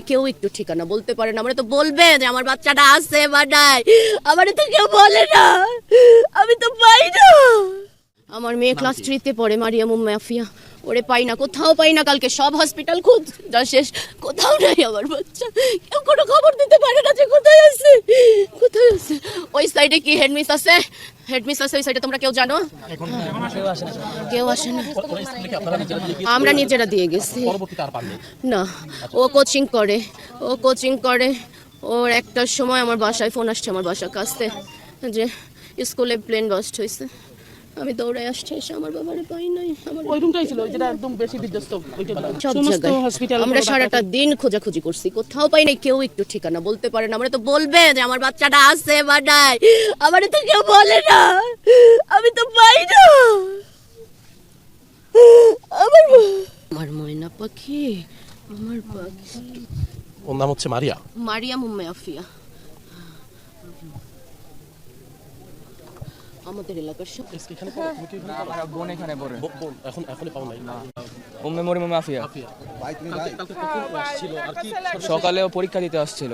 কেউ একটু ঠিকানা বলতে পারে না, আমরা তো বলবে যে আমার বাচ্চাটা আছে বা নাই, আমার তো কেউ বলে না, আমি তো পাই না। আমার মেয়ে ক্লাস 3-তে পড়ে, মারিয়াম মাফিয়া, ওরে পাই না, কোথাও পাই না। কালকে সব হসপিটাল খোঁজ যা শেষ, কোথাও নাই আমার বাচ্চা। কেউ কোনো খবর দিতে পারে না যে কোথায় আছে, কোথায় আছে। ওই সাইডে কি হেডমিস আছে? হেডমিস আছে ওই সাইডে, তোমরা কেউ জানো? কেউ আসে না, আমরা নিজেরা দিয়ে গেছি। না, ও কোচিং করে, ও কোচিং করে। ওর একটার সময় আমার বাসায় ফোন আসছে, আমার বাসার কাছে, যে স্কুলে প্লেন বাস্ট হয়েছে। আমি দৌড়ে আসছি, এসে আমার বাবারে পাই নাই। আমার ওই রুমটাই ছিল যেটা একদম বেশি বিধ্বস্ত, সব জায়গায় হসপিটাল আমরা সারাটা দিন খোঁজাখুঁজি করছি, কোথাও পাই নাই। কেউ একটু ঠিকানা বলতে পারে না, আমরা তো বলবে যে আমার বাচ্চাটা আছে বা নাই, আমার তো কেউ বলে না, আমি তো পাই না। আমার ময়না পাখি, আমার পাখি। ওর নাম হচ্ছে মারিয়া, মারিয়াম মাফিয়া। আমাদের এলাকার সব আমার বোন এখানে পড়ে। এখনই পাও নাই না। উম্মে মরিয়ম মাফিয়া। সকালেও পরীক্ষা দিতে আসছিল।